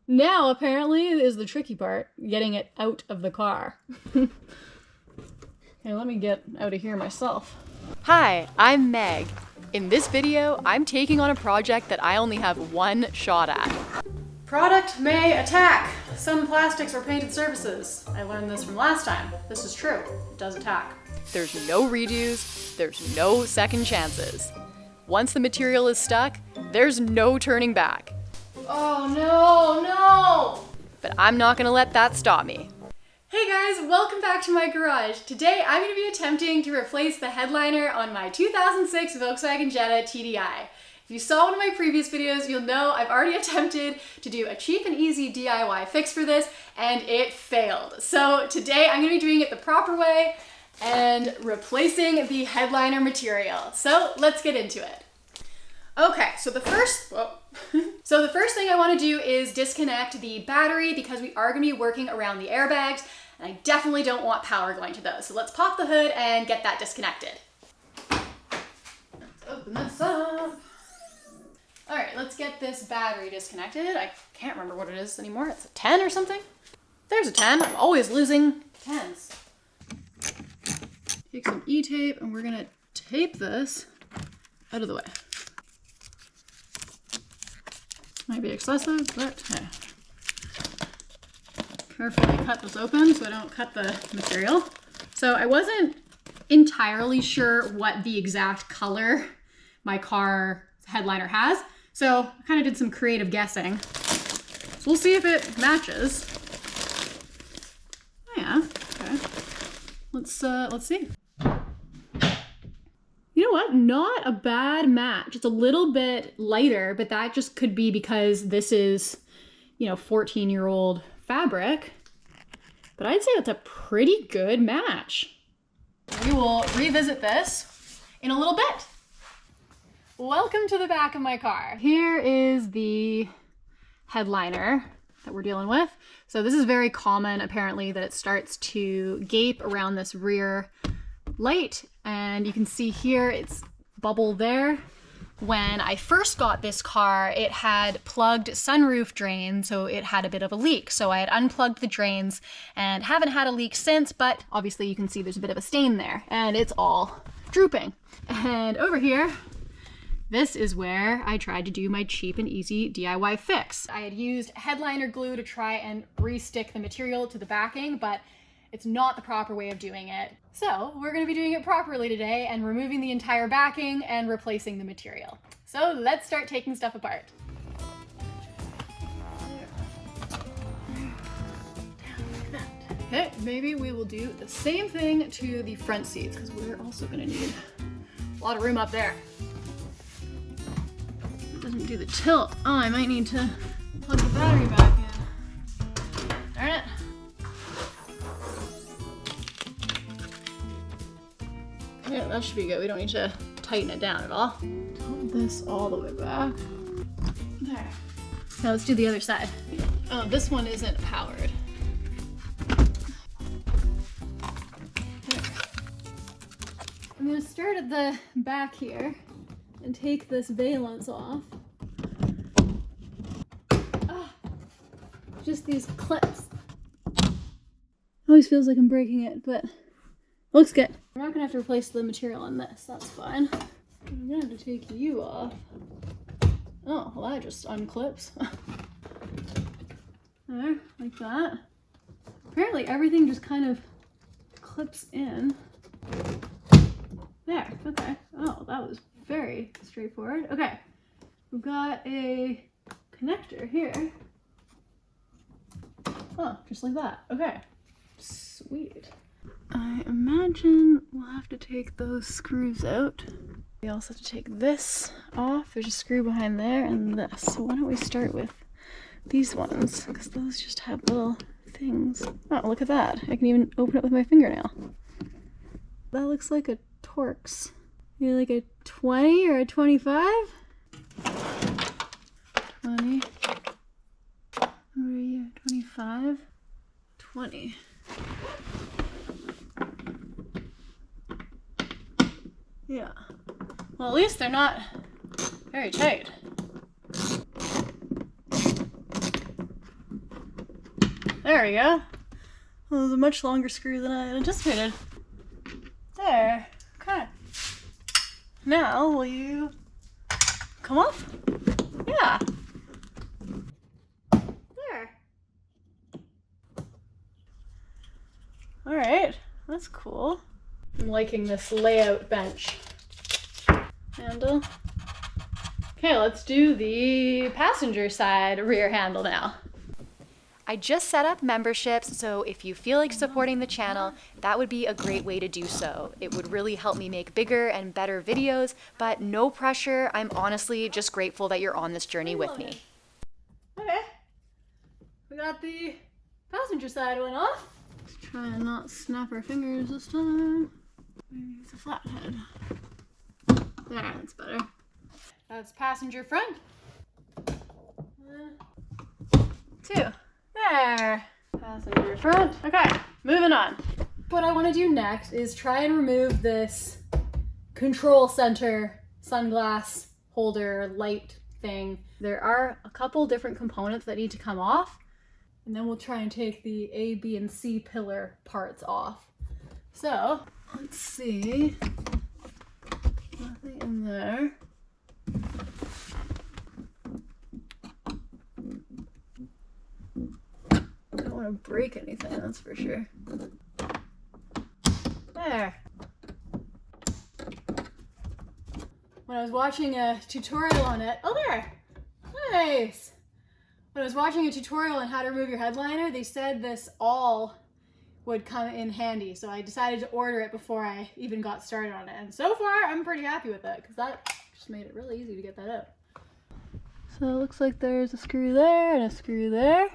Now, apparently, is the tricky part, getting it out of the car. Okay, let me get out of here myself. Hi, I'm Meg. In this video, I'm taking on a project that I only have one shot at. Product may attack some plastics or painted surfaces. I learned this from last time. This is true. It does attack. There's no redos, there's no second chances. Once the material is stuck, there's no turning back. Oh no! But I'm not gonna let that stop me. Hey guys, welcome back to my garage. Today I'm going to be attempting to replace the headliner on my 2006 Volkswagen Jetta TDI. If you saw one of my previous videos, you'll know I've already attempted to do a cheap and easy DIY fix for this, and it failed. So today I'm going to be doing it the proper way and replacing the headliner material. So let's get into it. Okay, so the first thing I want to do is disconnect the battery because we are going to be working around the airbags, and I definitely don't want power going to those. So let's pop the hood and get that disconnected. Let's open this up. All right, let's get this battery disconnected. I can't remember what it is anymore. It's a 10 or something. There's a 10. I'm always losing 10s. Take some E-tape and we're gonna tape this out of the way. Might be excessive, but hey. Carefully cut this open so I don't cut the material. So I wasn't entirely sure what the exact color my car headliner has. So I kind of did some creative guessing. So we'll see if it matches. Oh yeah, okay. Let's see. You know what? Not a bad match. It's a little bit lighter, but that just could be because this is, 14-year-old fabric. But I'd say that's a pretty good match. We will revisit this in a little bit. Welcome to the back of my car. Here is the headliner that we're dealing with. So this is very common, apparently, that it starts to gape around this rear light, and you can see here it's bubble there. When I first got this car, it had plugged sunroof drains, so it had a bit of a leak. So I had unplugged the drains and haven't had a leak since, but obviously you can see there's a bit of a stain there and it's all drooping. And over here, this is where I tried to do my cheap and easy DIY fix. I had used headliner glue to try and re-stick the material to the backing, but it's not the proper way of doing it. So we're going to be doing it properly today and removing the entire backing and replacing the material. So let's start taking stuff apart. Okay, maybe we will do the same thing to the front seats because we're also going to need a lot of room up there. It doesn't do the tilt. Oh, I might need to plug the battery back in. Darn it. Yeah, that should be good. We don't need to tighten it down at all. Tilt this all the way back. There. Now let's do the other side. Oh, this one isn't powered. There. I'm gonna start at the back here and take this valance off. Ah, just these clips. Always feels like I'm breaking it, but looks good. We're not gonna have to replace the material on this, that's fine. I'm gonna have to take you off. Oh, well that just unclips. There, like that. Apparently everything just kind of clips in. There, okay. Oh, that was very straightforward. Okay, we've got a connector here. Oh, just like that, okay. Sweet. I imagine we'll have to take those screws out. We also have to take this off. There's a screw behind there and this. So why don't we start with these ones? Because those just have little things. Oh, look at that. I can even open it with my fingernail. That looks like a Torx. Maybe like a 20 or a 25? 20. What are you? 25? 20. Yeah. Well, at least they're not very tight. There we go. Well, it was a much longer screw than I anticipated. There. Okay. Now, will you come off? Yeah. There. Alright, that's cool. I'm liking this layout bench handle. Okay, let's do the passenger side rear handle now. I just set up memberships, so if you feel like supporting the channel, that would be a great way to do so. It would really help me make bigger and better videos, but no pressure. I'm honestly just grateful that you're on this journey with me. Okay, we got the passenger side one off. Let's try and not snap our fingers this time. Maybe use a flat head. There, that's better. That's passenger front. 2. There. Passenger front. Okay, moving on. What I want to do next is try and remove this control center sunglass holder light thing. There are a couple different components that need to come off, and then we'll try and take the A, B, and C pillar parts off. So, let's see. Nothing in there. Don't want to break anything, that's for sure. There. When I was watching a tutorial on it, oh there! Nice! When I was watching a tutorial on how to remove your headliner, they said this all would come in handy, so I decided to order it before I even got started on it. And so far, I'm pretty happy with it, because that just made it really easy to get that out. So it looks like there's a screw there and a screw there.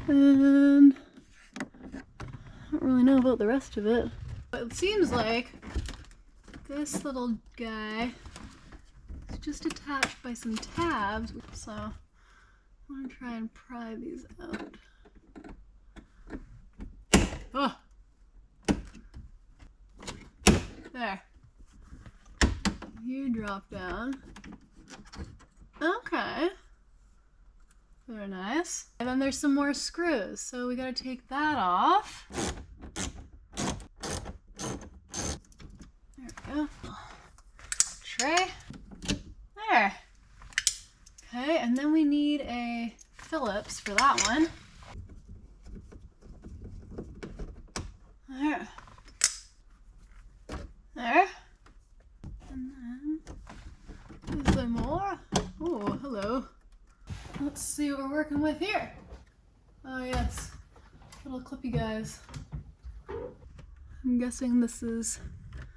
And I don't really know about the rest of it. But it seems like this little guy is just attached by some tabs. So I'm gonna try and pry these out. Oh! There. You drop down. Okay. Very nice. And then there's some more screws, so we gotta take that off. There we go. Tray. There. Okay, and then we need a Phillips for that one. There. There. And then, is there more? Oh, hello. Let's see what we're working with here. Oh yes, little clippy guys. I'm guessing this is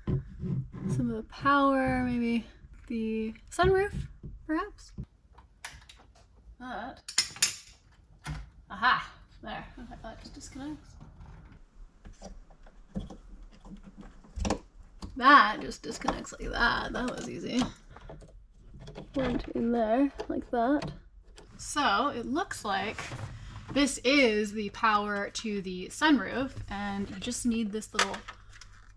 some of the power, maybe the sunroof, perhaps? That. Aha! There. Okay, that just disconnects. That just disconnects like that. That was easy. Went in there, like that. So it looks like this is the power to the sunroof, and you just need this little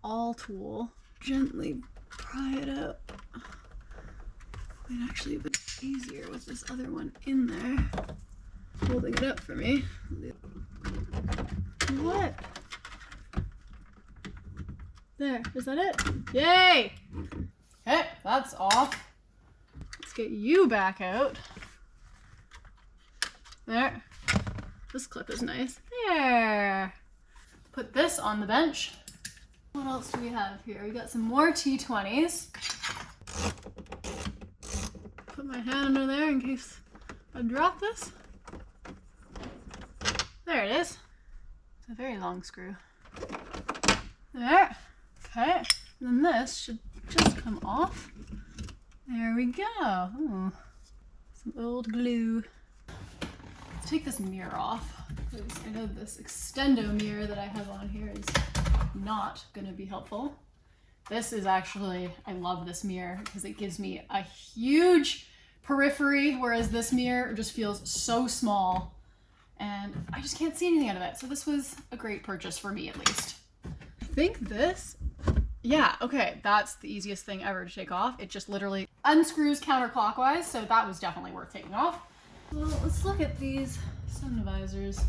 awl tool. Gently pry it out. Might actually be easier with this other one in there, holding it up for me. What? There, is that it? Yay! Okay, that's off. Let's get you back out. There. This clip is nice. There. Put this on the bench. What else do we have here? We got some more T20s. Put my hand under there in case I drop this. There it is. It's a very long screw. There. Okay. And then this should just come off. There we go. Ooh. Some old glue. Let's take this mirror off, because I know this extendo mirror that I have on here is not going to be helpful. This is actually, I love this mirror because it gives me a huge periphery, whereas this mirror just feels so small and I just can't see anything out of it. So this was a great purchase for me, at least. I think this, yeah, okay, that's the easiest thing ever to take off. It just literally unscrews counterclockwise, so that was definitely worth taking off. Well, let's look at these sun visors.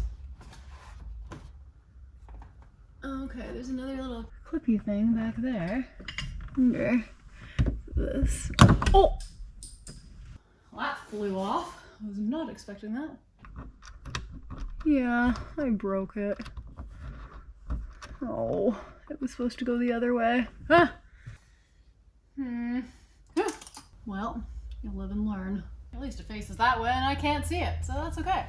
Okay, there's another little clippy thing back there. Under this. Oh! Well, that flew off. I was not expecting that. Yeah, I broke it. Oh, it was supposed to go the other way. Ah! Well, you'll live and learn. At least it faces that way and I can't see it, so that's okay.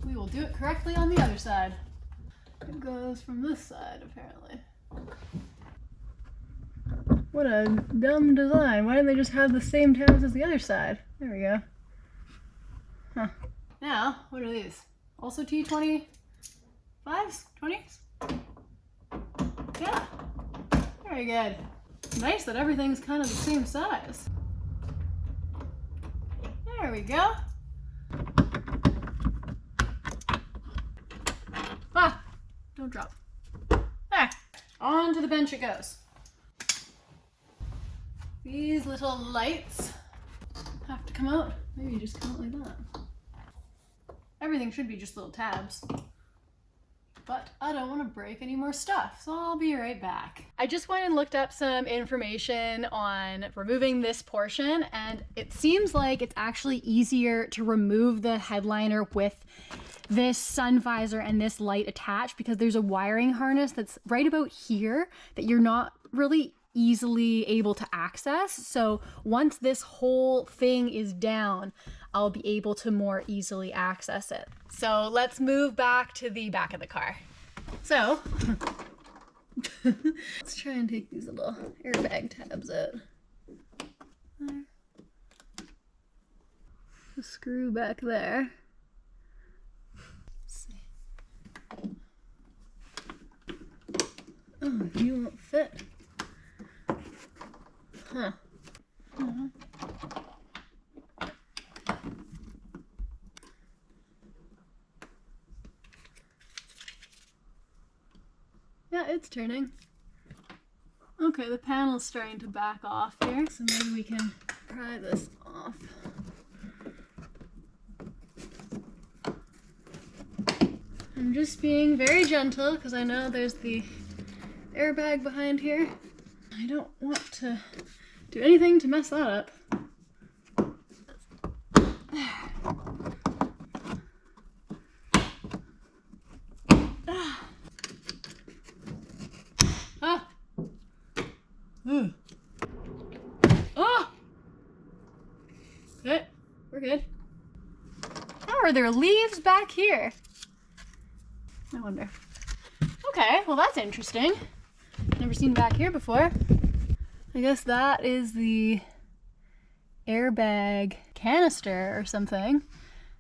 We will do it correctly on the other side. It goes from this side, apparently. What a dumb design. Why didn't they just have the same tabs as the other side? There we go. Huh. Now, what are these? Also T25s? 20s? Yeah. Very good. Nice that everything's kind of the same size. There we go. Ah! Don't drop. There. On to the bench it goes. These little lights have to come out. Maybe just come out like that. Everything should be just little tabs. But I don't want to break any more stuff, so I'll be right back. I just went and looked up some information on removing this portion, and it seems like it's actually easier to remove the headliner with this sun visor and this light attached because there's a wiring harness that's right about here that you're not really easily able to access. So once this whole thing is down, I'll be able to more easily access it. So let's move back to the back of the car. So let's try and take these little airbag tabs out. There. The screw back there. Let's see. Oh, you won't fit. Huh. Yeah, it's turning. Okay, the panel's starting to back off here, so maybe we can pry this off. I'm just being very gentle because I know there's the airbag behind here. I don't want to do anything to mess that up. Ah! Oh! Okay, we're good. How are there leaves back here? I wonder. Okay, well that's interesting. Never seen back here before. I guess that is the airbag canister or something.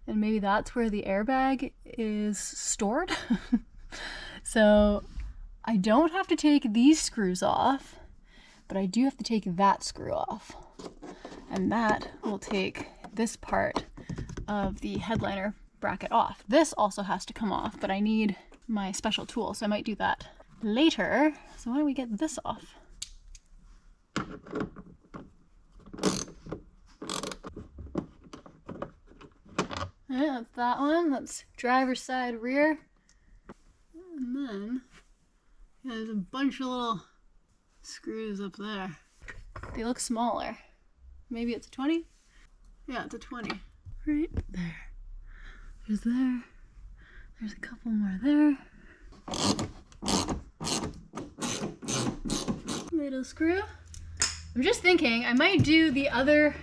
And maybe that's where the airbag is stored. So I don't have to take these screws off, but I do have to take that screw off. And that will take this part of the headliner bracket off. This also has to come off, but I need my special tool, so I might do that later. So why don't we get this off? Alright, that's that one. That's driver's side rear. And then there's a bunch of little screws up there. They look smaller. Maybe it's a 20? Yeah, it's a 20. Right there. There's there. There's a couple more there. Little screw. I'm just thinking I might do the other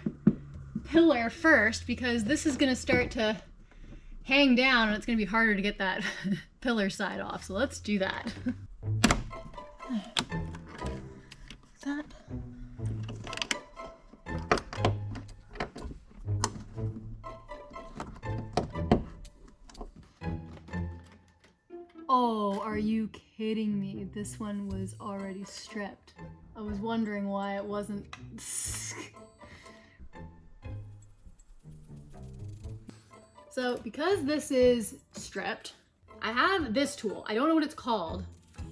pillar first because this is going to start to hang down and it's going to be harder to get that pillar side off. So let's do that. That. Oh, are you kidding me? This one was already stripped. I was wondering why it wasn't. So because this is stripped, I have this tool. I don't know what it's called,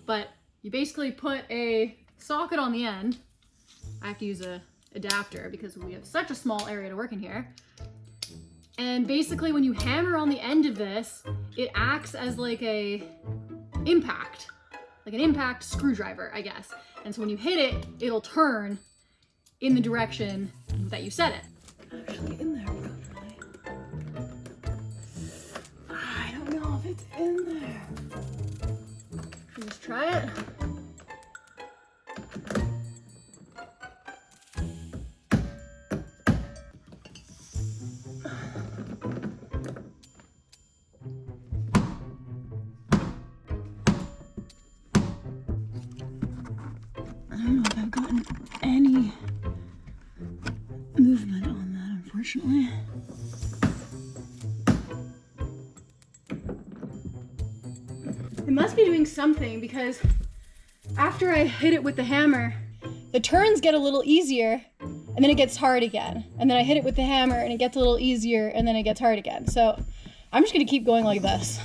but you basically put a socket on the end. I have to use a adapter because we have such a small area to work in here. And basically when you hammer on the end of this, it acts as like a impact. like an impact screwdriver, I guess. And so when you hit it, it'll turn in the direction that you set it. Actually in there, probably. I don't know if it's in there. Should we just try it? I don't know if I've gotten any movement on that, unfortunately. It must be doing something because after I hit it with the hammer, the turns get a little easier and then it gets hard again. And then I hit it with the hammer and it gets a little easier and then it gets hard again. So I'm just gonna keep going like this.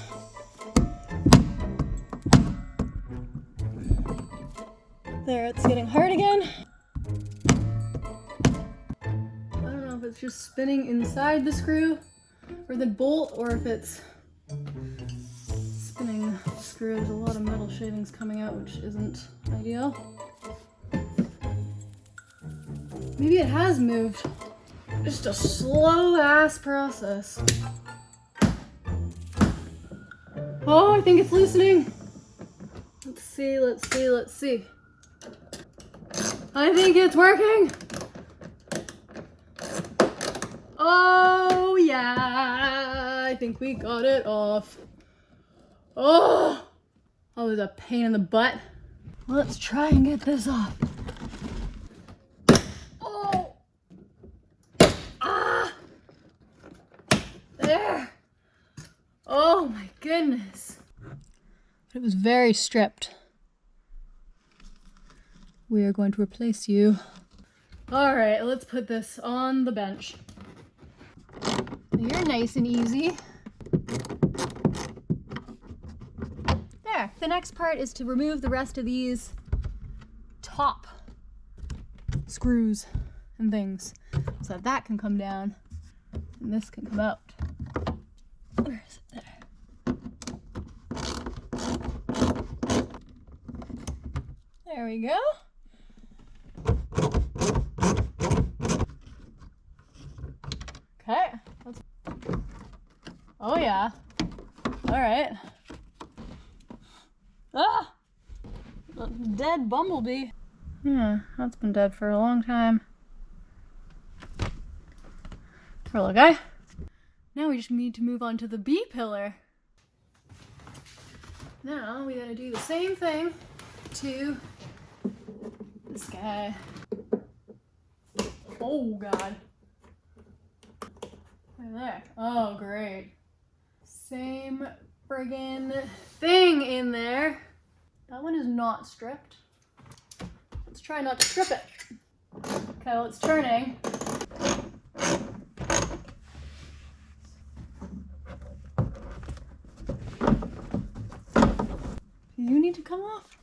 There, it's getting hard again. I don't know if it's just spinning inside the screw or the bolt, or if it's spinning the screw. There's a lot of metal shavings coming out, which isn't ideal. Maybe it has moved. Just a slow ass process. Oh, I think it's loosening. Let's see, let's see, let's see. I think it's working. Oh yeah, I think we got it off. Oh, that was a pain in the butt. Let's try and get this off. Oh, ah, there. Oh my goodness. It was very stripped. We are going to replace you. All right, let's put this on the bench. You're nice and easy. There, the next part is to remove the rest of these top screws and things so that can come down and this can come out. Where is it? There. There we go. Okay. Oh yeah. All right. Ah! Dead bumblebee. Yeah, that's been dead for a long time. Poor little guy. Now we just need to move on to the B pillar. Now we gotta do the same thing to this guy. Oh god. Right there. Oh great. Same friggin' thing in there. That one is not stripped. Let's try not to strip it. Okay, well it's turning. You need to come off.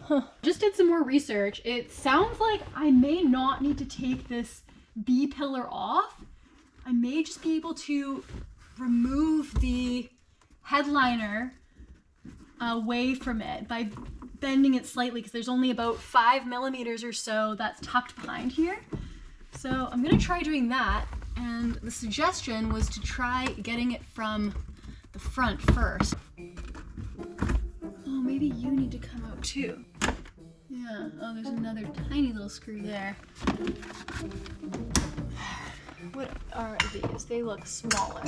Huh. Just did some more research. It sounds like I may not need to take this B pillar off. I may just be able to remove the headliner away from it by bending it slightly, because there's only about 5 millimeters or so that's tucked behind here. So I'm gonna try doing that, and the suggestion was to try getting it from the front first. Oh, maybe you need to come out too. Yeah, oh, there's another tiny little screw there. What are these? They look smaller.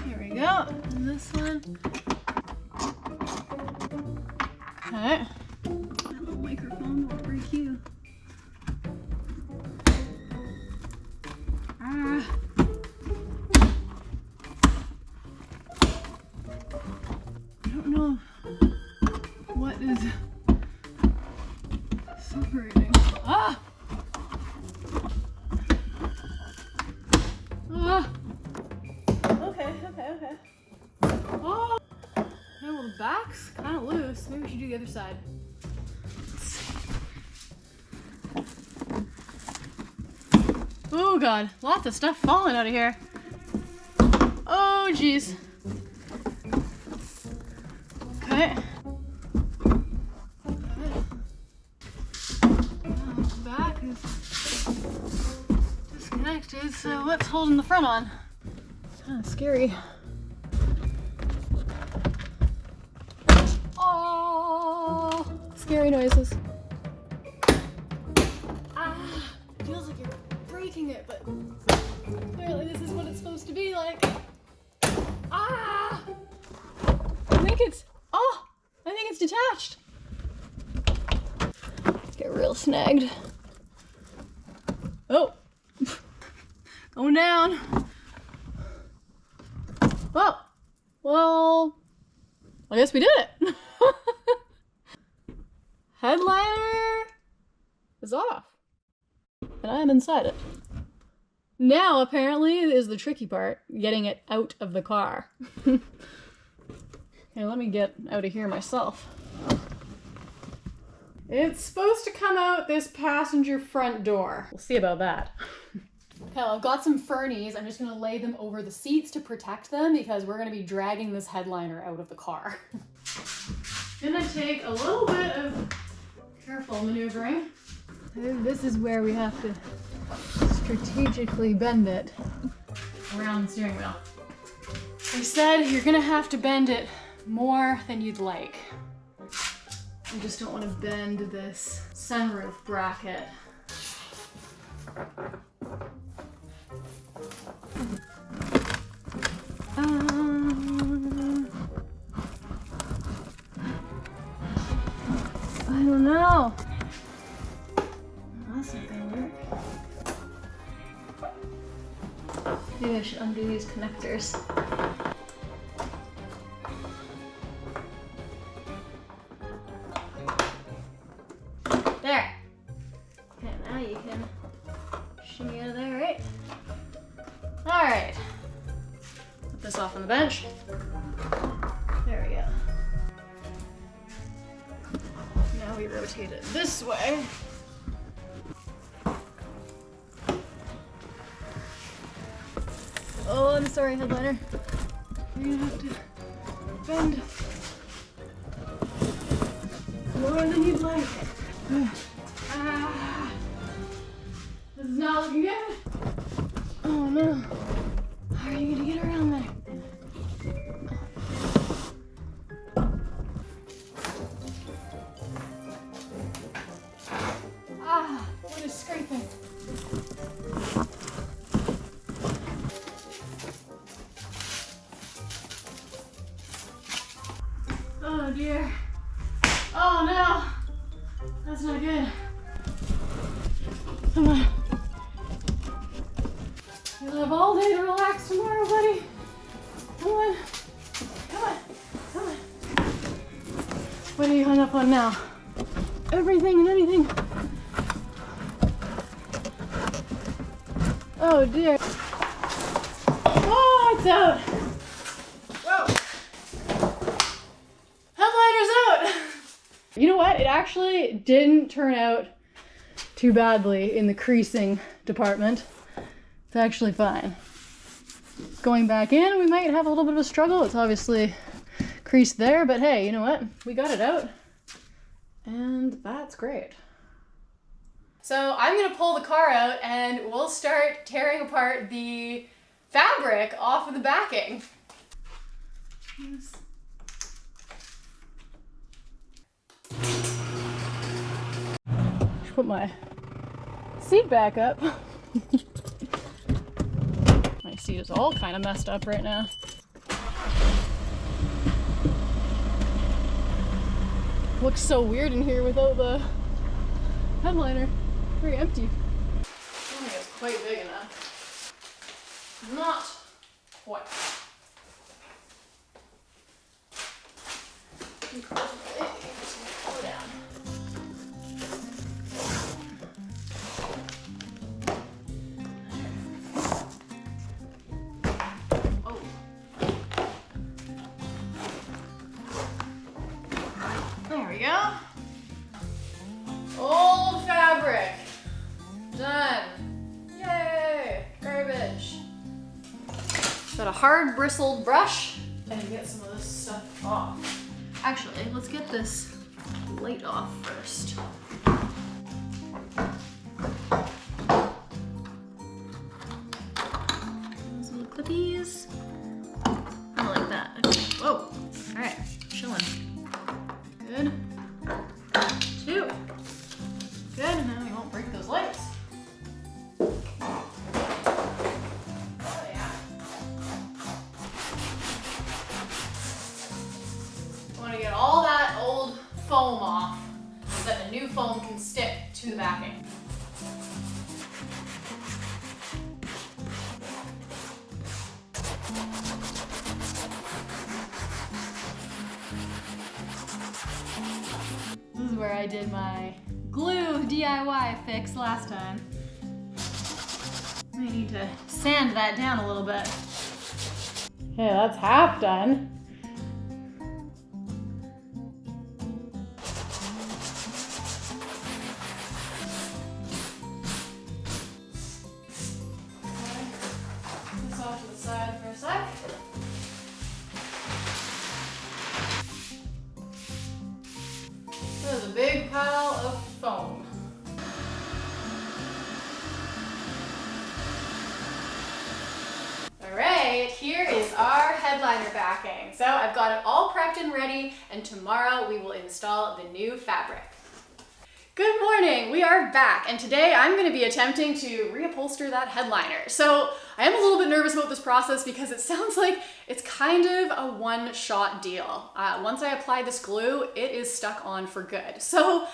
Here we go. And this one. Okay. That little microphone will break you. Ah. I don't know what is separating. Ah! Ah! Okay. Oh! Okay, well the back's kind of loose. Maybe we should do the other side. Oh god, lots of stuff falling out of here. Oh jeez. right. Back is disconnected, so what's holding the front on? It's kind of scary. Oh, scary noises. Ah, feels like you're breaking it, but clearly this is what it's supposed to be like. Ah! I think it's detached. Get real snagged. Oh, going down. Oh, well, I guess we did it. Headliner is off, and I'm inside it. Now, apparently, is the tricky part, getting it out of the car. Okay, let me get out of here myself. It's supposed to come out this passenger front door. We'll see about that. Okay, well, I've got some Fernies. I'm just gonna lay them over the seats to protect them because we're gonna be dragging this headliner out of the car. Gonna take a little bit of careful maneuvering. This is where we have to strategically bend it around the steering wheel. They said you're gonna have to bend it more than you'd like. I just don't want to bend this sunroof bracket. I don't know. That's not gonna work. Maybe I should undo these connectors. There. Okay, now you can shimmy out of there, right? All right. Put this off on the bench. There we go. Now we rotate it this way. Oh, I'm sorry, headliner. You're gonna have to bend more than you'd like. Ah, this is not looking good. Oh no. How are you gonna get around there? Ah, what is scraping? Oh dear. Oh no. That's not good. Come on. You'll have all day to relax tomorrow, buddy. Come on. Come on. Come on. What are you hung up on now? Everything and anything. Oh dear. Oh, it's out. You know what? It actually didn't turn out too badly in the creasing department. It's actually fine. Going back in, we might have a little bit of a struggle. It's obviously creased there, but hey, you know what? We got it out, and that's great. So I'm gonna pull the car out and we'll start tearing apart the fabric off of the backing. Yes. Put my seat back up. My seat is all kind of messed up right now. Looks so weird in here without the headliner. Very empty. I don't think it's quite big enough. Not quite. Go down. There we go. Old fabric. Done. Yay! Garbage. Got a hard bristled brush and get some of this stuff off. Actually, let's get this light off first. Those little clippies. I don't like that. Okay. Whoa. All right, chilling. Good. 2. Good, and then we won't break those lights. Oh yeah. I want to get all that old foam off so that the new foam can stick to the backing. This is where I did my glue DIY fix last time. I need to sand that down a little bit. Okay, that's half done. Put this off to the side for a sec. There's a big pile of foam. All right, here is our headliner backing. So I've got it all prepped and ready, and tomorrow we will install the new fabric. Good morning, we are back, and today I'm going to be attempting to reupholster that headliner. So I am a little bit nervous about this process because it sounds like it's kind of a one-shot deal. Once I apply this glue, it is stuck on for good. So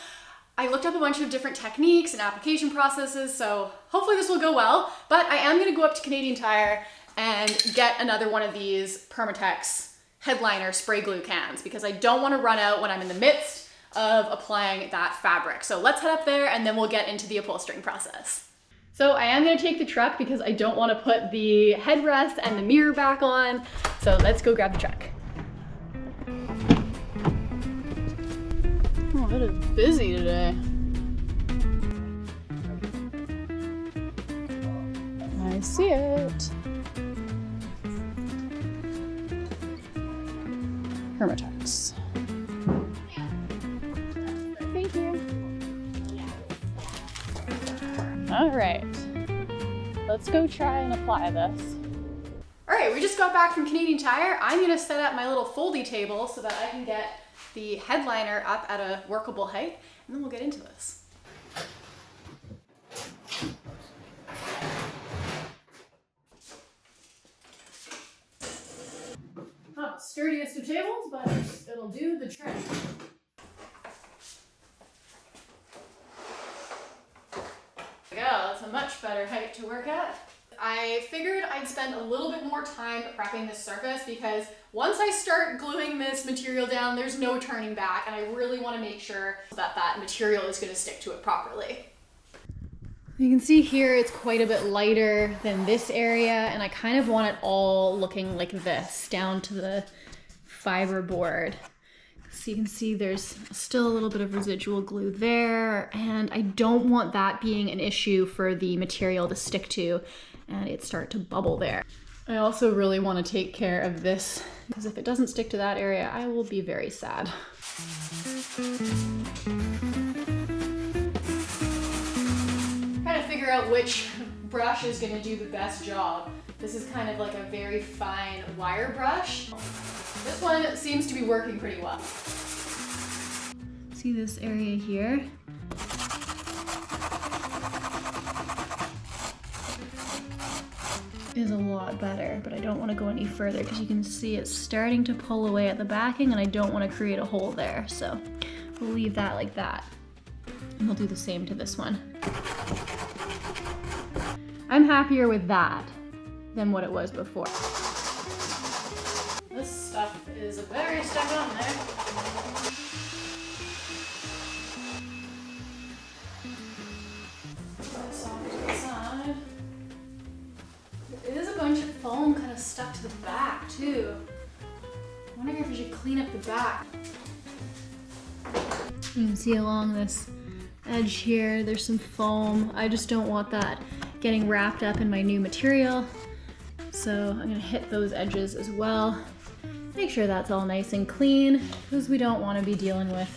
I looked up a bunch of different techniques and application processes, so hopefully this will go well, but I am going to go up to Canadian Tire and get another one of these Permatex headliner spray glue cans because I don't want to run out when I'm in the midst of applying that fabric. So let's head up there and then we'll get into the upholstering process. So I am gonna take the truck because I don't wanna put the headrest and the mirror back on. So let's go grab the truck. Oh, it is busy today. I see it. Permatex. All right, let's go try and apply this. All right, we just got back from Canadian Tire. I'm gonna set up my little foldy table so that I can get the headliner up at a workable height, and then we'll get into this. Not the sturdiest of tables, but it'll do the trick. That's a much better height to work at. I figured I'd spend a little bit more time prepping this surface because once I start gluing this material down, there's no turning back, and I really want to make sure that that material is going to stick to it properly. You can see here it's quite a bit lighter than this area, and I kind of want it all looking like this down to the fiber board. So you can see there's still a little bit of residual glue there, and I don't want that being an issue for the material to stick to and it start to bubble there. I also really want to take care of this because if it doesn't stick to that area, I will be very sad. Trying to figure out which brush is going to do the best job. This is kind of like a very fine wire brush. This one seems to be working pretty well. See this area here? Is a lot better, but I don't want to go any further because you can see it's starting to pull away at the backing and I don't want to create a hole there. So we'll leave that like that. And we'll do the same to this one. I'm happier with that than what it was before. This stuff is very stuck on there. This off to the side. There is a bunch of foam kind of stuck to the back too. I'm wondering if we should clean up the back. You can see along this edge here, there's some foam. I just don't want that getting wrapped up in my new material. So I'm gonna hit those edges as well. Make sure that's all nice and clean because we don't want to be dealing with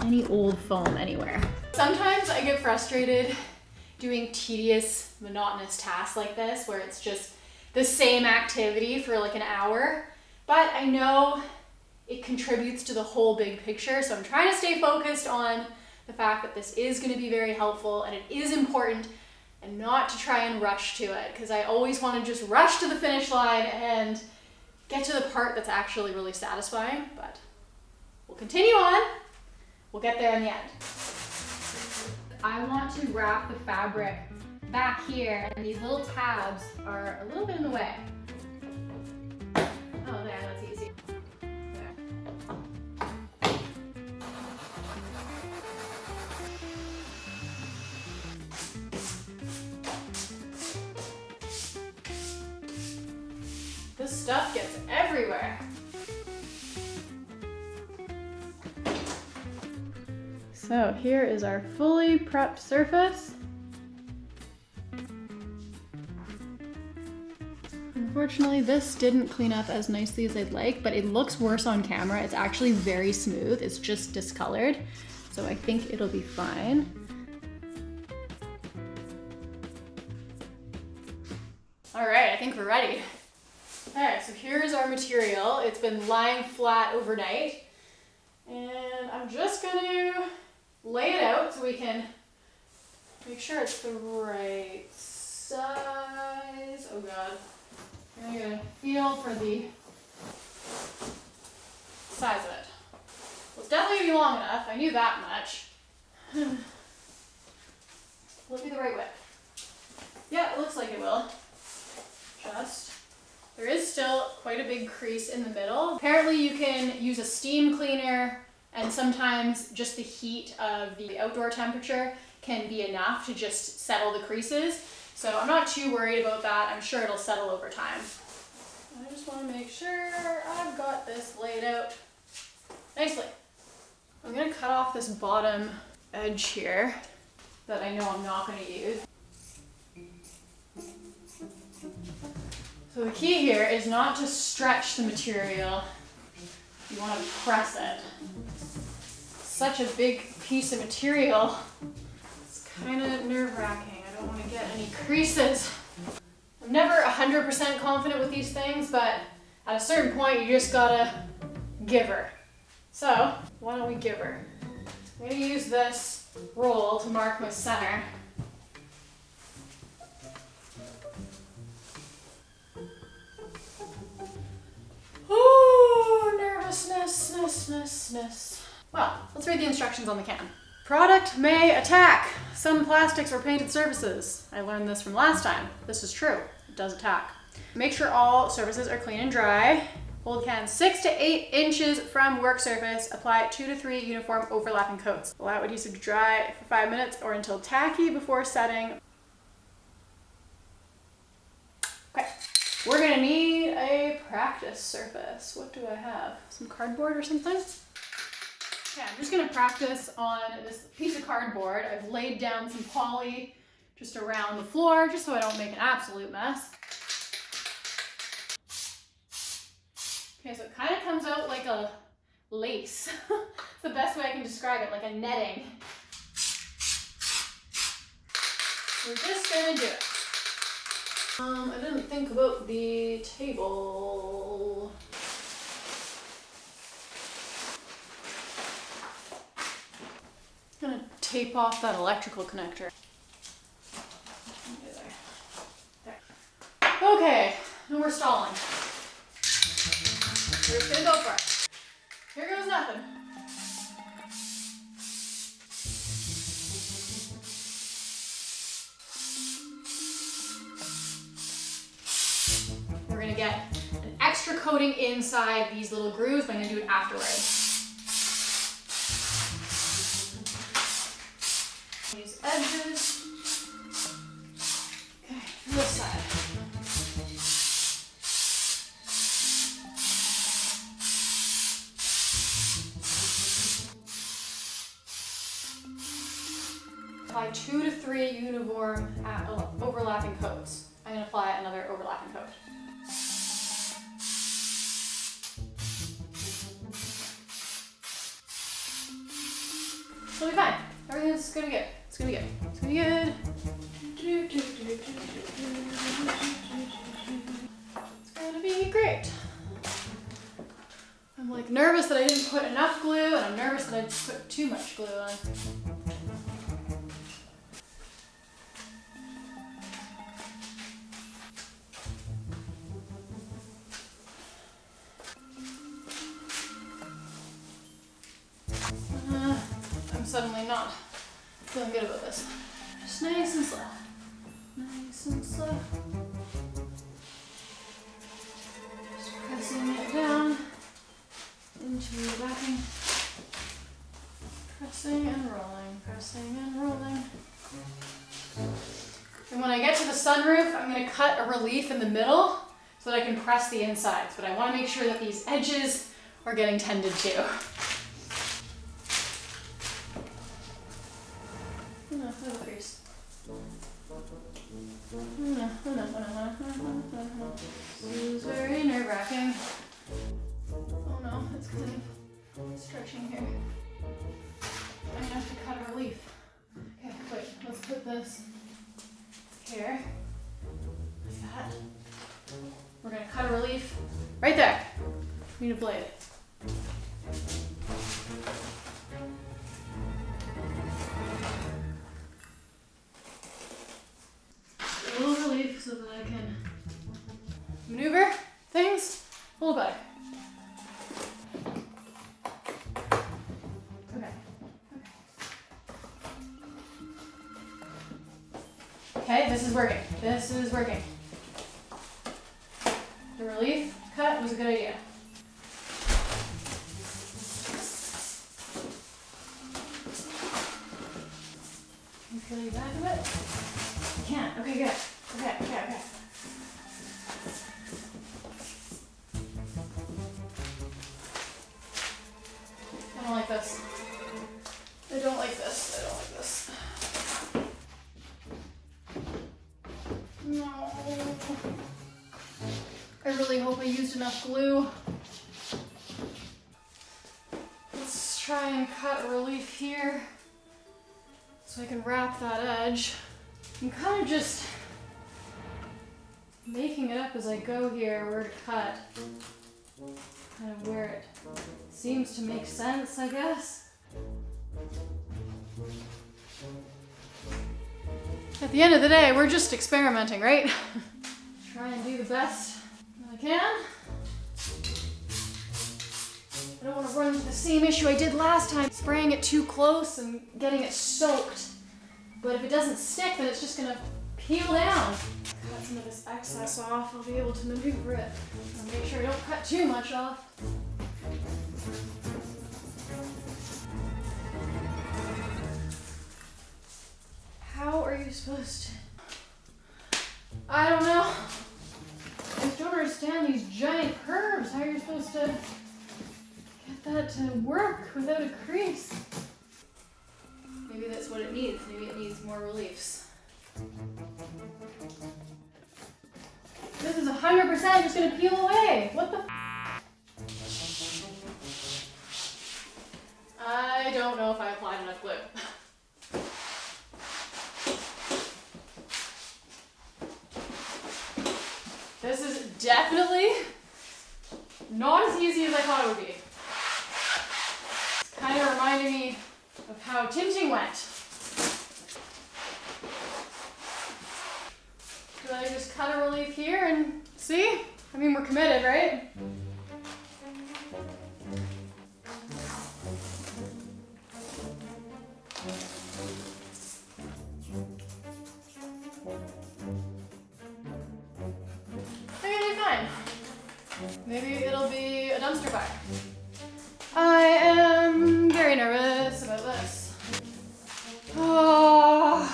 any old foam anywhere. Sometimes I get frustrated doing tedious, monotonous tasks like this where it's just the same activity for like an hour, but I know it contributes to the whole big picture, so I'm trying to stay focused on the fact that this is going to be very helpful and it is important, and not to try and rush to it, because I always want to just rush to the finish line and get to the part that's actually really satisfying. But we'll continue on. We'll get there in the end. I want to wrap the fabric back here, and these little tabs are a little bit in the way. Oh, there, that's easy. This stuff gets everywhere. So here is our fully prepped surface. Unfortunately, this didn't clean up as nicely as I'd like, but it looks worse on camera. It's actually very smooth. It's just discolored. So I think it'll be fine. All right, I think we're ready. Okay, so here's our material. It's been lying flat overnight, and I'm just gonna lay it out so we can make sure it's the right size. Oh God, I'm gonna feel for the size of it. Well, it's definitely gonna be long enough. I knew that much. Will it be the right width? Yeah, it looks like it will. There is still quite a big crease in the middle. Apparently you can use a steam cleaner, and sometimes just the heat of the outdoor temperature can be enough to just settle the creases. So I'm not too worried about that. I'm sure it'll settle over time. I just want to make sure I've got this laid out nicely. I'm going to cut off this bottom edge here that I know I'm not going to use. So the key here is not to stretch the material. You want to press it. Such a big piece of material. It's kind of nerve-wracking. I don't want to get any creases. I'm never 100% confident with these things, but at a certain point you just gotta give her. So why don't we give her? I'm gonna use this roll to mark my center. Ooh, nervousness. Well, let's read the instructions on the can. Product may attack some plastics or painted surfaces. I learned this from last time. This is true. It does attack. Make sure all surfaces are clean and dry. Hold can 6 to 8 inches from work surface. Apply 2 to 3 uniform overlapping coats. Allow adhesive to dry for 5 minutes or until tacky before setting. Okay. We're gonna need a practice surface. What do I have? Some cardboard or something? Okay, I'm just gonna practice on this piece of cardboard. I've laid down some poly just around the floor, just so I don't make an absolute mess. Okay, so it kind of comes out like a lace. It's the best way I can describe it, like a netting. We're just gonna do it. I didn't think about the table. I'm gonna tape off that electrical connector. There. Okay, no more stalling. We're just gonna go for it. Here goes nothing. We're gonna get an extra coating inside these little grooves, but I'm gonna do it afterwards. These edges. Okay, this side. Apply 2 to 3 uniform overlapping coats. I'm going to apply another overlapping coat. It'll be fine. Everything's gonna be good. It's gonna be good. It's gonna be good. It's gonna be great. I'm like nervous that I didn't put enough glue, and I'm nervous that I put too much glue on. I'm suddenly not feeling good about this. Just nice and slow. Nice and slow. Just pressing it down into the backing. Pressing and rolling, pressing and rolling. And when I get to the sunroof, I'm going to cut a relief in the middle so that I can press the insides. But I want to make sure that these edges are getting tended to. No, little crease. No. This is very nerve-wracking. Oh no, it's because I'm stretching here. I have to cut a relief. Okay, wait, let's put this here. Like that. We're gonna cut a relief right there. We need a blade. A little relief so that I can maneuver things a little better. Okay, this is working. This is working. The relief cut was a good idea. Can you feel the back of it? You can't. Okay, good. Okay. I don't like this. I don't like this. No. I really hope I used enough glue. Let's try and cut a relief here so I can wrap that edge. I'm kind of just making it up as I go here where to cut. Kind of where it seems to make sense, I guess. At the end of the day, we're just experimenting, right? Try and do the best that I can. I don't want to run into the same issue I did last time, spraying it too close and getting it soaked. But if it doesn't stick, then it's just gonna peel down. Cut some of this excess off, I'll be able to maneuver it. I'll make sure I don't cut too much off. How are you supposed to? I don't know. I just don't understand these giant curves. How you're supposed to get that to work without a crease. Maybe that's what it needs. Maybe it needs more reliefs. This is 100% just gonna peel away. What the I don't know if I applied enough glue. This is definitely not as easy as I thought it would be. It's kind of reminding me of how tinting went. Do I just cut a relief here and see? I mean, we're committed, right? Maybe it'll be a dumpster fire. I am very nervous about this. Oh.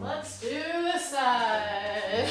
Let's do this side.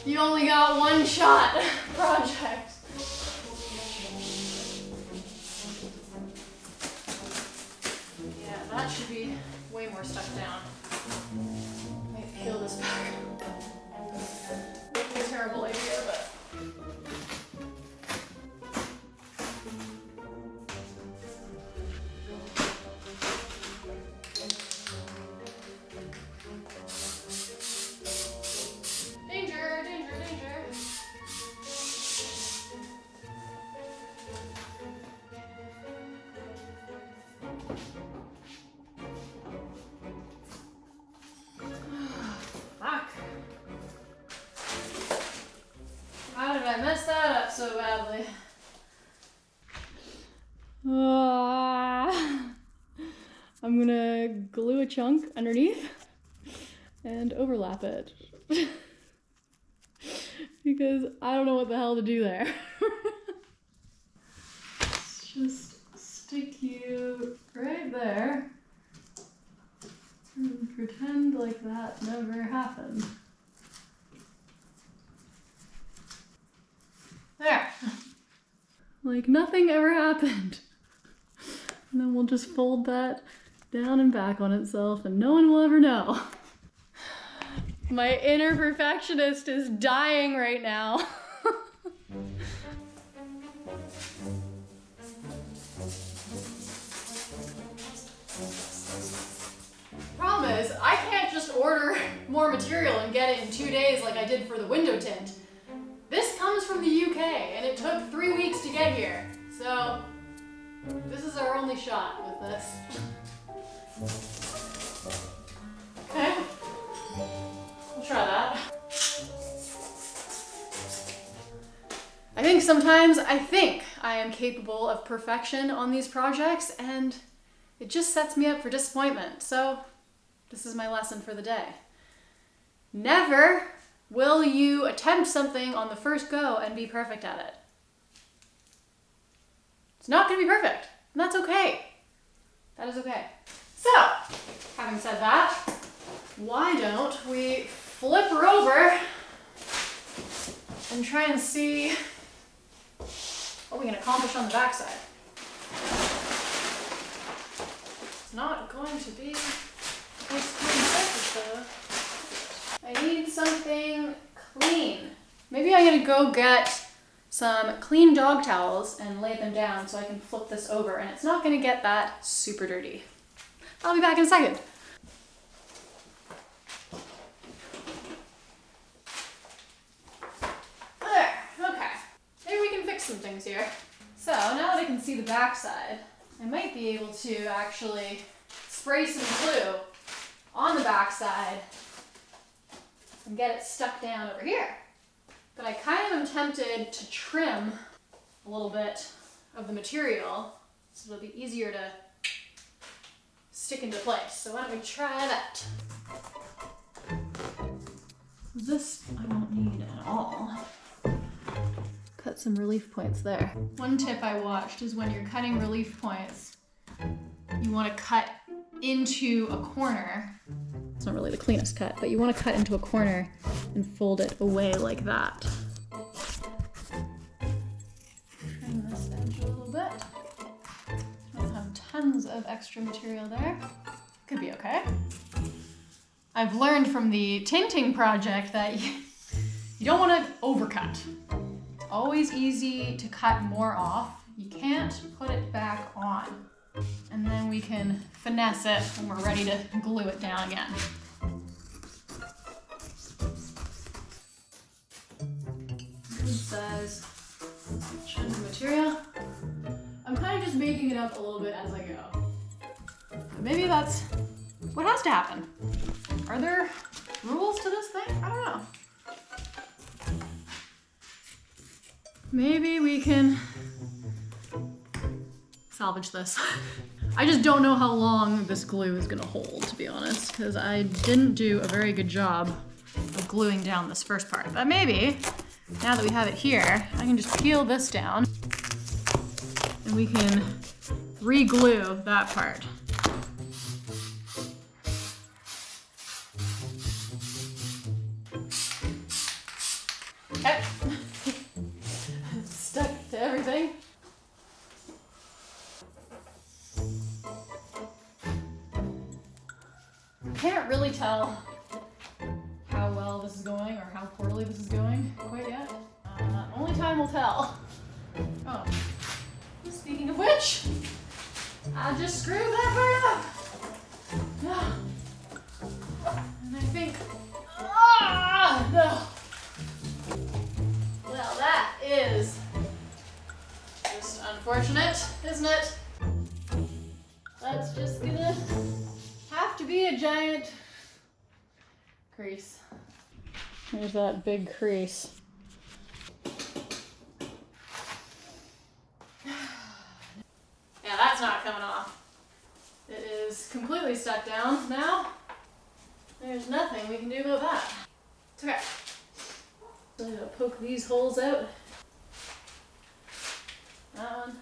You only got one shot project. Yeah, that should be way more stuck down. Might peel this back. Would be a terrible idea, but. Danger, danger, danger. Fuck. How did I mess that up so badly? I'm gonna glue a chunk underneath and overlap it. Because I don't know what the hell to do there. Let's just stick you right there and pretend like that never happened. There. Like nothing ever happened. And then we'll just fold that down and back on itself and no one will ever know. My inner perfectionist is dying right now. Problem is, I can't just order more material and get it in 2 days like I did for the window tint. This comes from the UK and it took 3 weeks to get here. So, this is our only shot with this. Okay. We'll try that. I think sometimes I think I am capable of perfection on these projects and it just sets me up for disappointment. So this is my lesson for the day. Never will you attempt something on the first go and be perfect at it. It's not going to be perfect, and that's okay. That is okay. So, having said that, why don't we flip her over and try and see what we can accomplish on the backside. It's not going to be this clean surface though. I need something clean. Maybe I'm gonna go get some clean dog towels and lay them down so I can flip this over and it's not gonna get that super dirty. I'll be back in a second. There, okay. Maybe we can fix some things here. So now that I can see the backside, I might be able to actually spray some glue on the backside and get it stuck down over here. But I kind of am tempted to trim a little bit of the material so it'll be easier to stick into place. So why don't we try that? This I don't need at all. Cut some relief points there. One tip I watched is when you're cutting relief points, you want to cut into a corner. It's not really the cleanest cut, but you want to cut into a corner and fold it away like that. Trim this edge a little bit. Don't have tons of extra material there. Could be okay. I've learned from the tinting project that you don't want to overcut. It's always easy to cut more off. You can't put it back on. And then we can finesse it when we're ready to glue it down again. Good size chunk of material. I'm kind of just making it up a little bit as I go. But maybe that's what has to happen. Are there rules to this thing? I don't know. Maybe we can salvage this. I just don't know how long this glue is gonna hold, to be honest, because I didn't do a very good job of gluing down this first part. But maybe, now that we have it here, I can just peel this down and we can re-glue that part. Okay. Stuck to everything. Can't really tell how well this is going or how poorly this is going quite yet. Only time will tell. Oh, speaking of which, I just screwed that part up. And I think, no. Well, that is just unfortunate, isn't it? That's just gonna have to be a giant crease. There's that big crease. Yeah, that's not coming off. It is completely stuck down now. There's nothing we can do about that. It's okay. So I'm gonna poke these holes out. That one.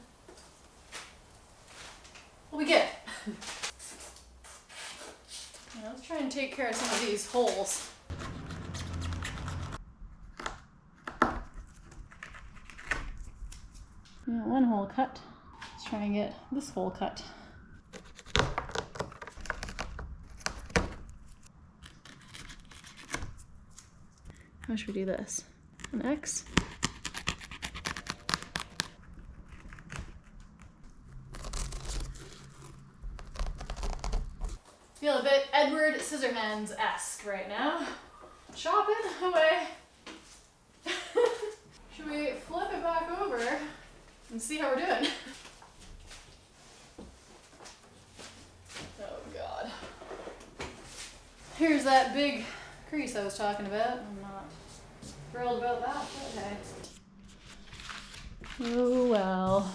We'll be good. Now let's try and take care of some of these holes. Yeah, one hole cut. Let's try and get this hole cut. How should we do this? An X? Feel a bit Edward Scissorhands-esque right now. Chop it away. Should we flip it back over and see how we're doing? Oh God. Here's that big crease I was talking about. I'm not thrilled about that, but hey. Oh well.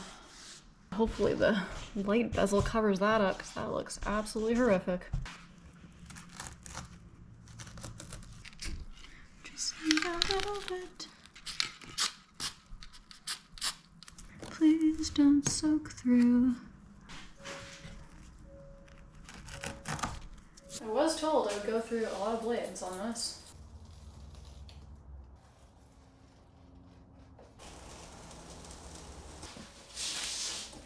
Hopefully the light bezel covers that up because that looks absolutely horrific. Just need a little bit. Please don't soak through. I was told I would go through a lot of blades on this.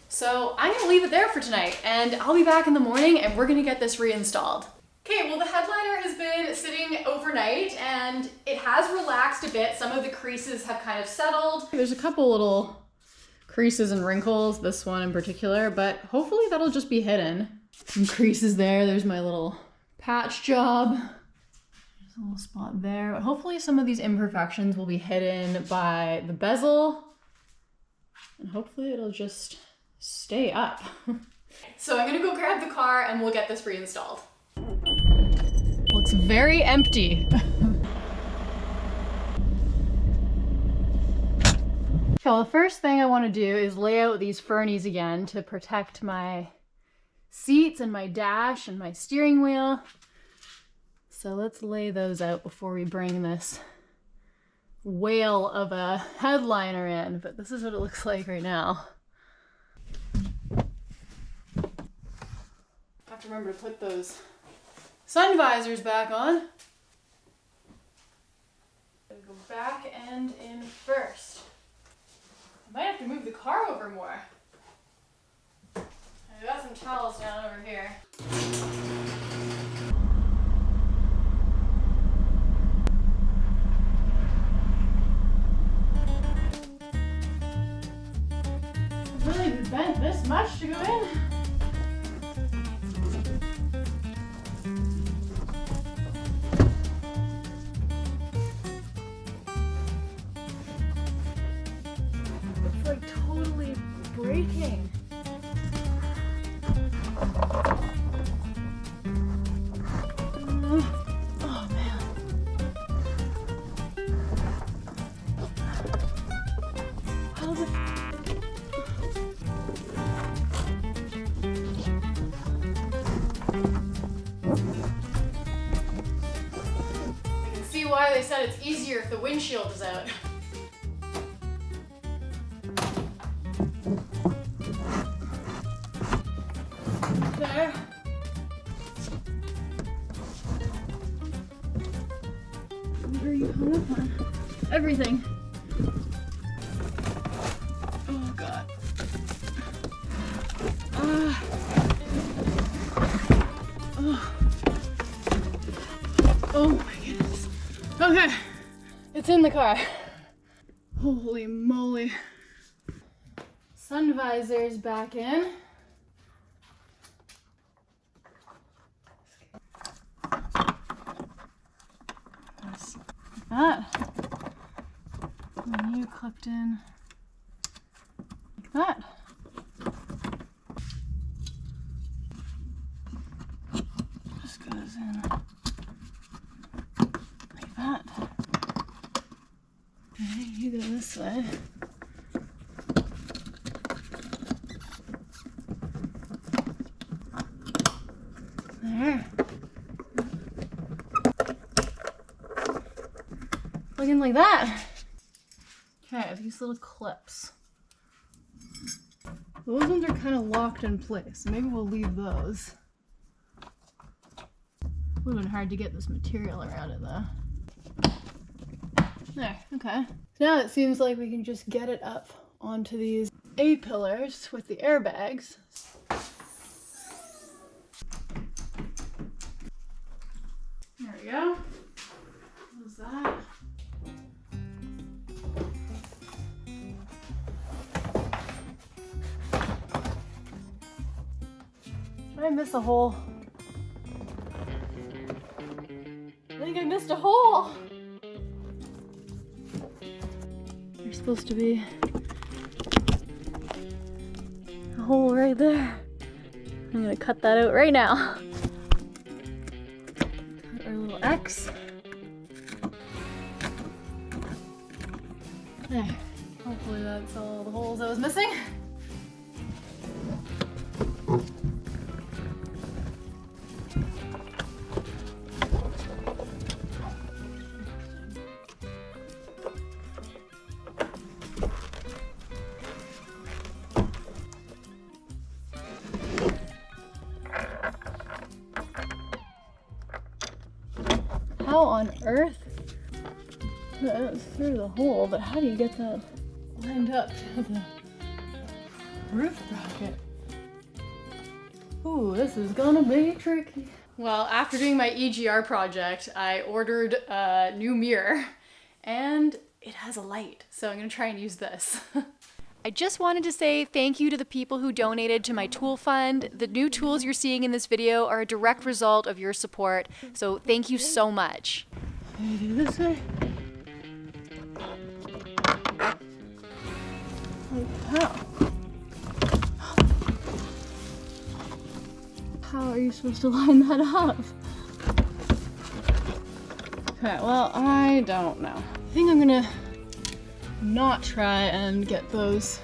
So I'm gonna leave it there for tonight and I'll be back in the morning and we're gonna get this reinstalled. Okay, well the headliner has been sitting overnight and it has relaxed a bit. Some of the creases have kind of settled. There's a couple little creases and wrinkles, this one in particular, but hopefully that'll just be hidden. Some creases there, there's my little patch job. There's a little spot there, but hopefully some of these imperfections will be hidden by the bezel and hopefully it'll just stay up. So I'm gonna go grab the car and we'll get this reinstalled. Looks very empty. So the first thing I want to do is lay out these fernies again to protect my seats and my dash and my steering wheel. So let's lay those out before we bring this whale of a headliner in, but this is what it looks like right now. Have to remember to put those sun visors back on. Go back and in first. I might have to move the car over more. I've got some towels down over here. Really bent this much to go in? It's like totally breaking. Oh man. How's it? Why they said it's easier if the windshield is out. There. Where are you hung up on? everything. Oh God. Oh my goodness. Okay, it's in the car. Holy moly. Sun visor's back in. Like that. And you clipped in like that. Just goes in like that. Okay, you go this way. There. Looking like that. Okay, these little clips. Those ones are kind of locked in place. Maybe we'll leave those. Would have been hard to get this material around it though. There, okay. Now it seems like we can just get it up onto these A-pillars with the airbags. There we go. What's that? Did I miss a hole? I think I missed a hole! There's supposed to be a hole right there. I'm gonna cut that out right now. Cut our little X. There. Hopefully that's all the holes I was missing. How on earth? That's through the hole, but how do you get that lined up to the roof bracket? Ooh, this is gonna be tricky. Well, after doing my EGR project, I ordered a new mirror and it has a light, so I'm gonna try and use this. I just wanted to say thank you to the people who donated to my tool fund. The new tools you're seeing in this video are a direct result of your support, so thank you so much. Can I do this way? Like how? How are you supposed to line that up? Okay, well, I don't know. I think I'm gonna not try and get those,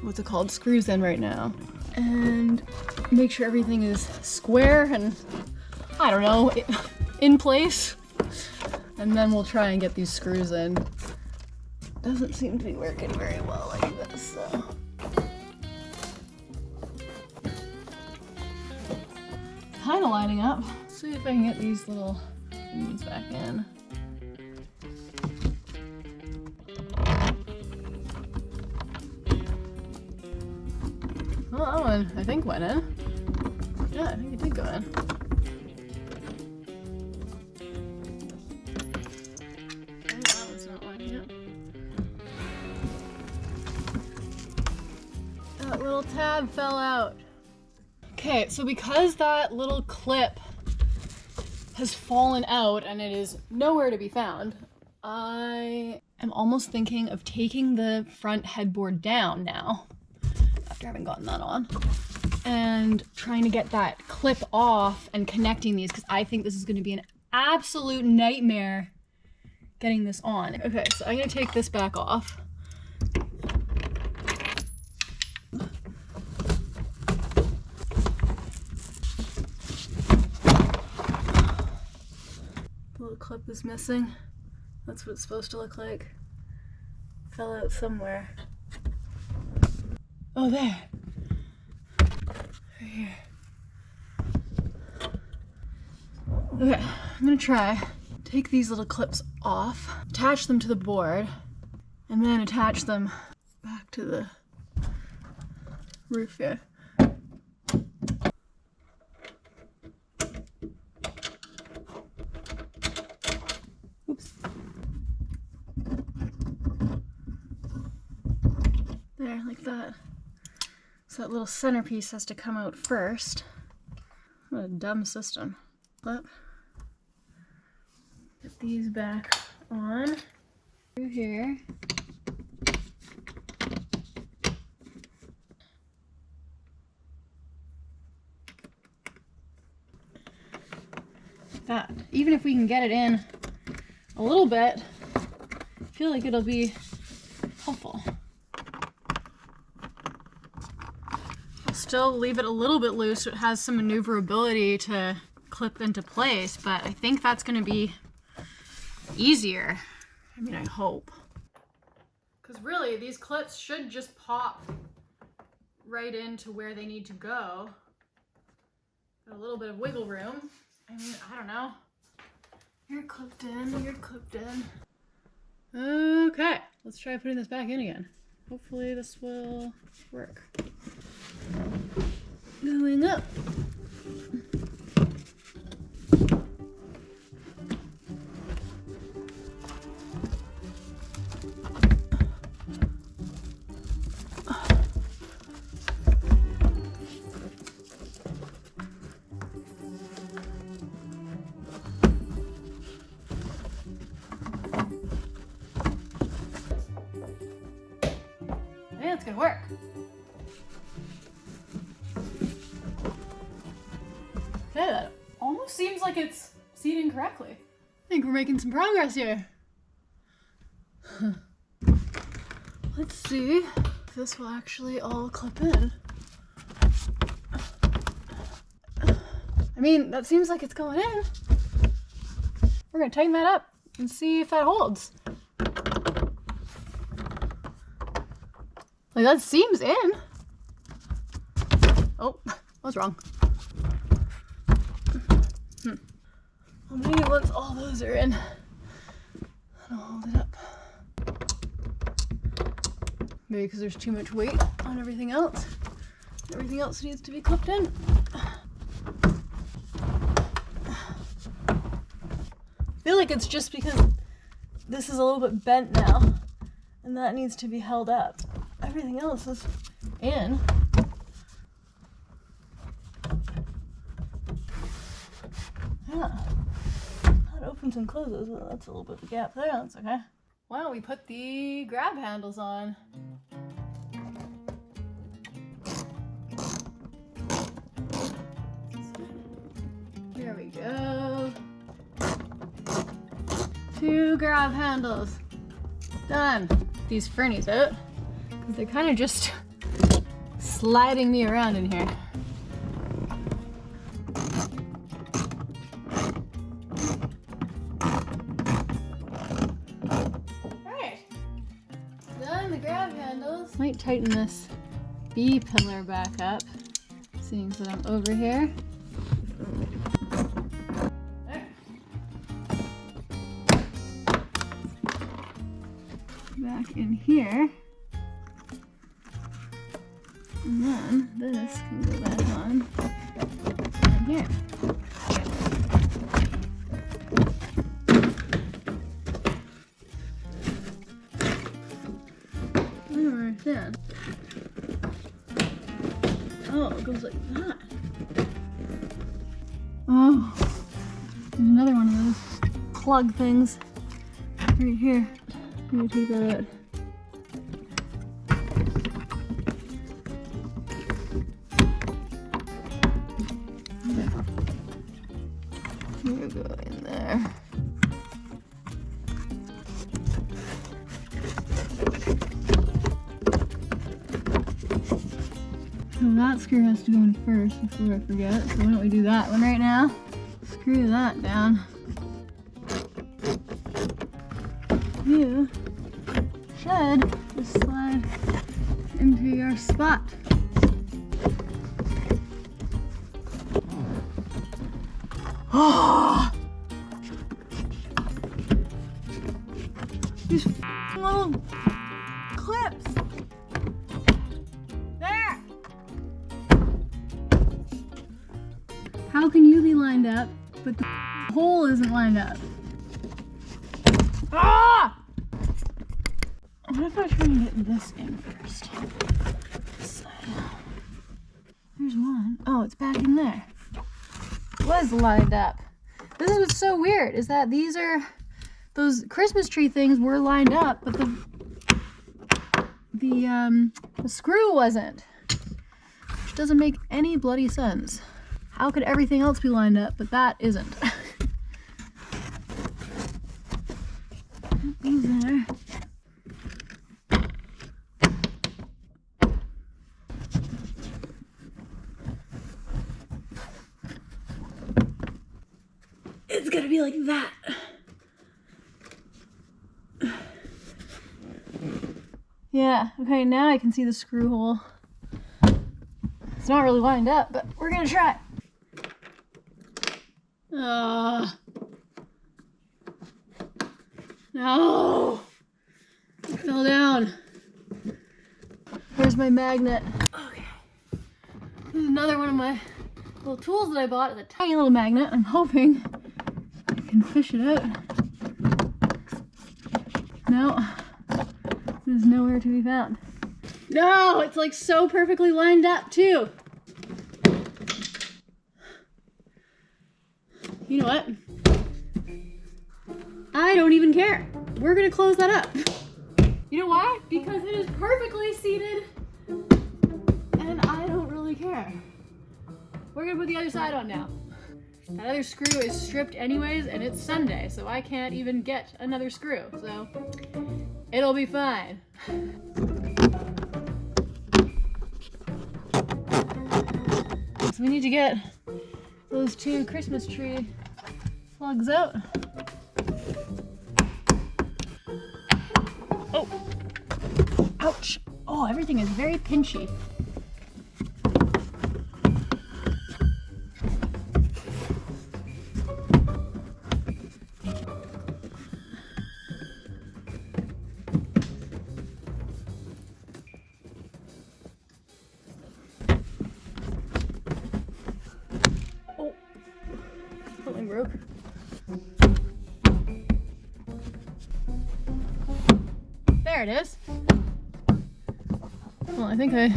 what's it called, screws in right now. And make sure everything is square and, I don't know, in place. And then we'll try and get these screws in. Doesn't seem to be working very well like this, so. Kind of lining up. Let's see if I can get these little things back in. Well, that one, I think, went in. Yeah, I think it did go in. Okay, that one's not lining up. That little tab fell out. Okay, so because that little clip has fallen out and it is nowhere to be found, I am almost thinking of taking the front headboard down now, after having gotten that on, and trying to get that clip off and connecting these, because I think this is going to be an absolute nightmare getting this on. Okay, so I'm going to take this back off. The little clip is missing. That's what it's supposed to look like. Fell out somewhere. Oh, there. Right here. Okay, I'm gonna try take these little clips off, attach them to the board, and then attach them back to the roof here. Oops. There, like that. So that little centerpiece has to come out first. What a dumb system. But get these back on through here. That. Even if we can get it in a little bit, I feel like it'll be helpful. I'll still leave it a little bit loose so it has some maneuverability to clip into place, but I think that's going to be easier. I mean, I hope. Because really, these clips should just pop right into where they need to go. Got a little bit of wiggle room. I mean, I don't know. You're clipped in, you're clipped in. Okay, let's try putting this back in again. Hopefully this will work. Going up. It's gonna work. Okay, that almost seems like it's seating correctly. I think we're making some progress here. Let's see if this will actually all clip in. I mean, that seems like it's going in. We're gonna tighten that up and see if that holds. Like, that seems in. Oh, I was wrong. Well, maybe once all those are in, I'll hold it up. Maybe because there's too much weight on everything else. Everything else needs to be clipped in. I feel like it's just because this is a little bit bent now, and that needs to be held up. Everything else is in. Yeah. That opens and closes. Well, that's a little bit of a gap there. That's okay. Why don't we put the grab handles on? Here we go. 2 grab handles. Done. These fernies out. They're kind of just sliding me around in here. Alright, done the grab handles. Might tighten this B pillar back up, seeing that I'm over here. There. Back in here. And then this can go back on here. I don't understand. Oh, it goes like that. Oh, there's another one of those plug things right here. I'm gonna take that out. You go in there. So that screw has to go in first before I forget. So why don't we do that one right now? Screw that down. You should just slide into your spot. Oh! These little clips. There. How can you be lined up, but the hole isn't lined up? Ah! What if I try to get this in first? This side. There's one. Oh, it's back in there. It was lined up. This is what's so weird, is that those Christmas tree things were lined up, but the screw wasn't. Which doesn't make any bloody sense. How could everything else be lined up, but that isn't? These there. It's gonna be like that. Yeah, okay, now I can see the screw hole. It's not really lined up, but we're gonna try. No! I fell down. Where's my magnet? Okay. This is another one of my little tools that I bought. It's a tiny little magnet. I'm hoping I can fish it out. No. It is nowhere to be found. No! It's like so perfectly lined up too. You know what? I don't even care. We're gonna close that up. You know why? Because it is perfectly seated and I don't really care. We're gonna put the other side on now. That other screw is stripped anyways and it's Sunday, so I can't even get another screw, so it'll be fine. So we need to get those two Christmas tree plugs out. Oh, ouch. Oh, everything is very pinchy. Oh, something broke. There it is. Well, I think I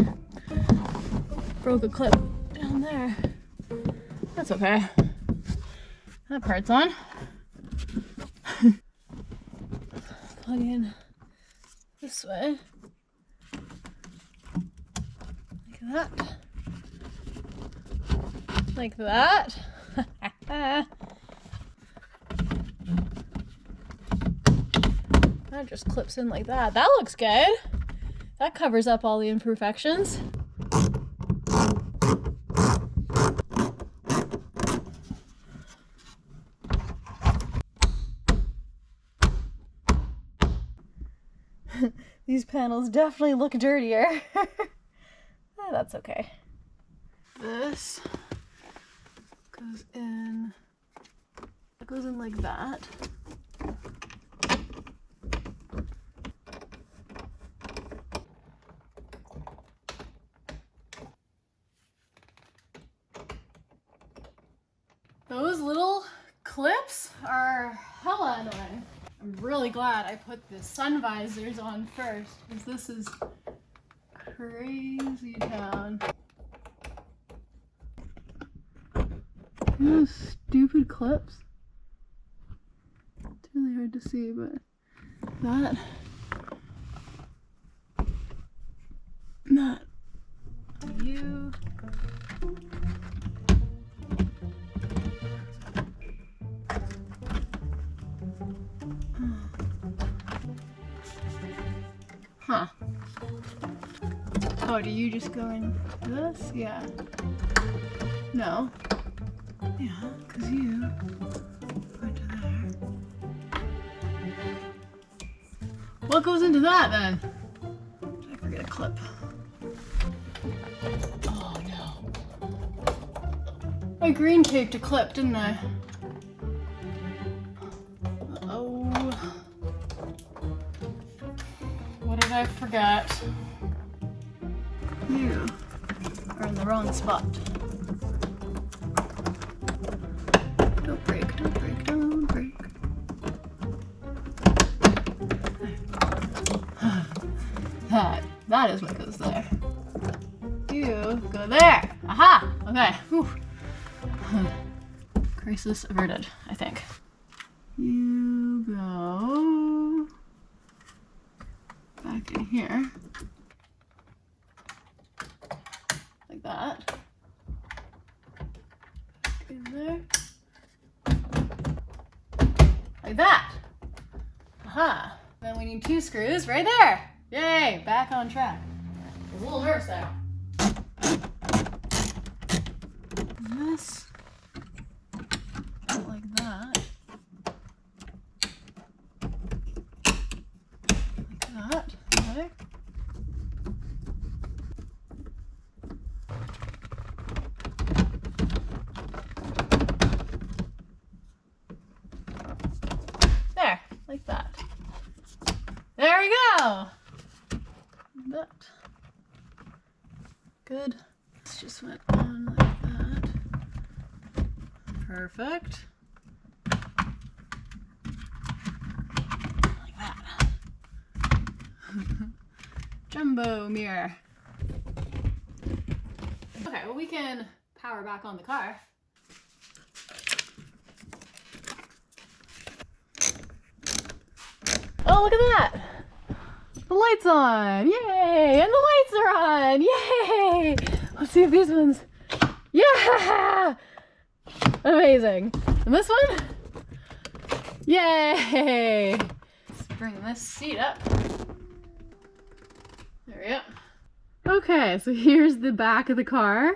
broke a clip down there. That's okay. That part's on. Plug in this way. Like that. Like that. That just clips in like that. That looks good. That covers up all the imperfections. These panels definitely look dirtier. That's okay. This goes in. It goes in like that. Those little clips are hella annoying. I'm really glad I put the sun visors on first, because this is crazy town. Those stupid clips. It's really hard to see, but that. You. Huh. Oh, do you just go in this? Yeah. No. Yeah, because you go into there. What goes into that then? Did I forget a clip? Oh no. I green taped a clip, didn't I? Oh. did I forget? You are in the wrong spot. Don't break, don't break, don't break. That is what goes there. You go there. Aha! Okay. Whew. Crisis averted, I think. You go back in here. Like that. In there. Like that. Aha. Then we need 2 screws right there. Yay, back on track. I was a little nervous there. This. Like that. Like that. Okay. There, like that. There we go. That. Good. This just went on like that. Perfect. Like that. Jumbo mirror. Okay, well we can power back on the car. Oh, look at that! The light's on! Yay! And the lights are on! Yay! Let's see if these ones... Yeah! Amazing. And this one? Yay! Let's bring this seat up. There we go. Okay, so here's the back of the car.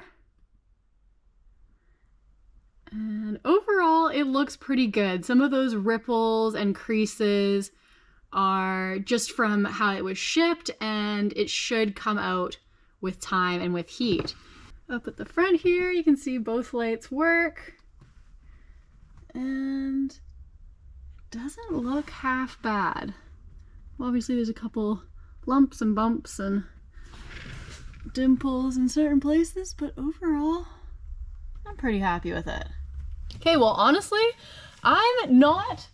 And overall, it looks pretty good. Some of those ripples and creases are just from how it was shipped, and it should come out with time and with heat. Up at the front here, you can see both lights work. And it doesn't look half bad. Obviously there's a couple lumps and bumps and dimples in certain places, but overall, I'm pretty happy with it. Okay, well honestly, I'm not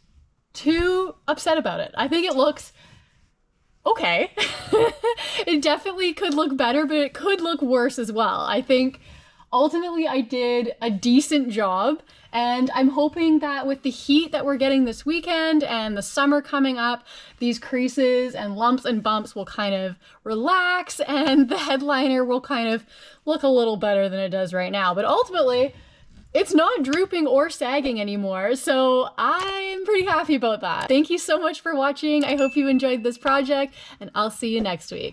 too upset about it. I think it looks okay. It definitely could look better, but it could look worse as well. I think ultimately I did a decent job, and I'm hoping that with the heat that we're getting this weekend and the summer coming up, these creases and lumps and bumps will kind of relax and the headliner will kind of look a little better than it does right now. But ultimately, it's not drooping or sagging anymore, so I'm pretty happy about that. Thank you so much for watching. I hope you enjoyed this project, and I'll see you next week.